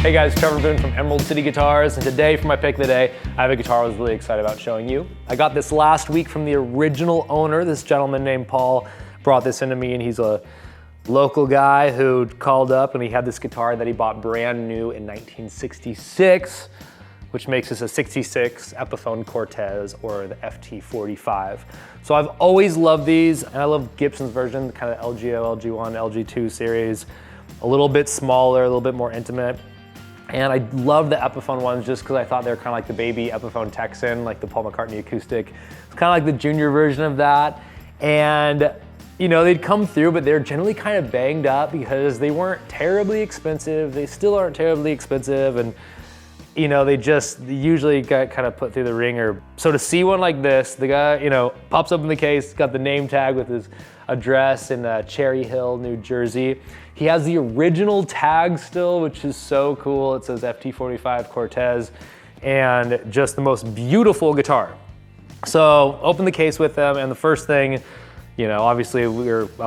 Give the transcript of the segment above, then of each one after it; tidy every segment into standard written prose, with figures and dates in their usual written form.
Hey guys, Trevor Boone from Emerald City Guitars, and today for my pick of the day, I have a guitar I was really excited about showing you. I got this last week from the original owner, this gentleman named Paul brought this into me, and he's a local guy who called up and he had this guitar that he bought brand new in 1966, which makes this a 66 Epiphone Cortez, or the FT-45. So I've always loved these, and I love Gibson's version, the kind of LGO, LG1, LG2 series, a little bit smaller, a little bit more intimate. And I love the Epiphone ones just because I thought they were kind of like the baby Epiphone Texan, like the Paul McCartney acoustic. It's kind of like the junior version of that. And you know, they'd come through, but they're generally kind of banged up because they weren't terribly expensive. They still aren't terribly expensive. And you know, they usually got kind of put through the ringer. So to see one like this, the guy, you know, pops up in the case, got the name tag with his address in Cherry Hill, New Jersey. He has the original tag still, which is so cool. It says FT-45 Cortez, and just the most beautiful guitar. So open the case with them, and the first thing, you know, obviously I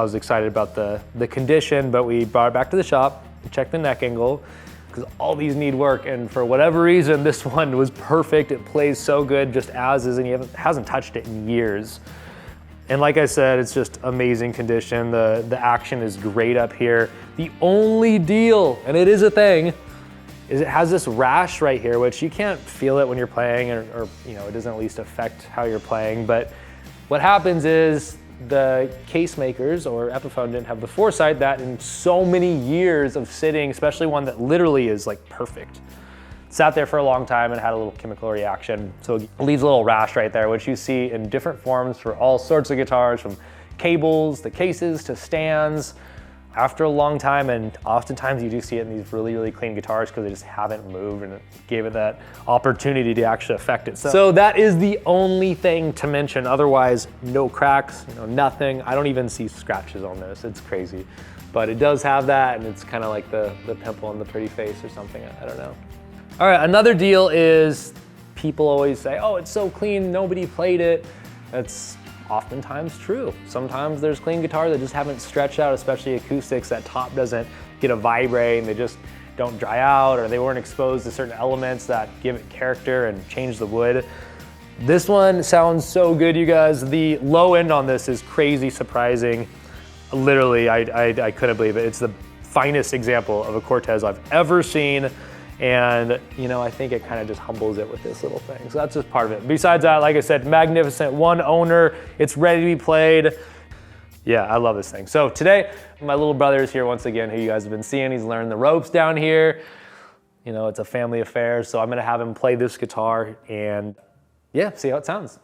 was excited about the condition, but we brought it back to the shop, checked the neck angle, because all these need work, and for whatever reason, this one was perfect. It plays so good just as is, and he hasn't touched it in years. And like I said, it's just amazing condition. The action is great up here. The only deal, and it is a thing, is it has this rash right here, which you can't feel it when you're playing, or you know, it doesn't at least affect how you're playing. But what happens is the case makers or Epiphone didn't have the foresight that in so many years of sitting, especially one that literally is like perfect, sat there for a long time and had a little chemical reaction. So it leaves a little rash right there, which you see in different forms for all sorts of guitars, from cables, to cases, to stands. After a long time, and oftentimes you do see it in these really, really clean guitars because they just haven't moved, and it gave it that opportunity to actually affect it. So that is the only thing to mention. Otherwise, no cracks, you know, nothing. I don't even see scratches on this. It's crazy. But it does have that, and it's kind of like the pimple on the pretty face or something. I don't know. All right, another deal is people always say, oh, it's so clean, nobody played it. That's oftentimes true. Sometimes there's clean guitars that just haven't stretched out, especially acoustics. That top doesn't get a vibrate, and they just don't dry out, or they weren't exposed to certain elements that give it character and change the wood. This one sounds so good, you guys. The low end on this is crazy surprising. Literally, I couldn't believe it. It's the finest example of a Cortez I've ever seen. And you know, I think it kind of just humbles it with this little thing. So that's just part of it. Besides that, like I said, magnificent, one owner, it's ready to be played. Yeah, I love this thing. So today, my little brother is here once again, who you guys have been seeing. He's learned the ropes down here. You know, it's a family affair, so I'm gonna have him play this guitar and yeah, see how it sounds.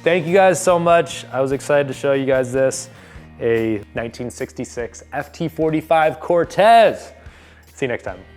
thank you guys so much. I was excited to show you guys this, a 1966 FT-45 Cortez. See you next time.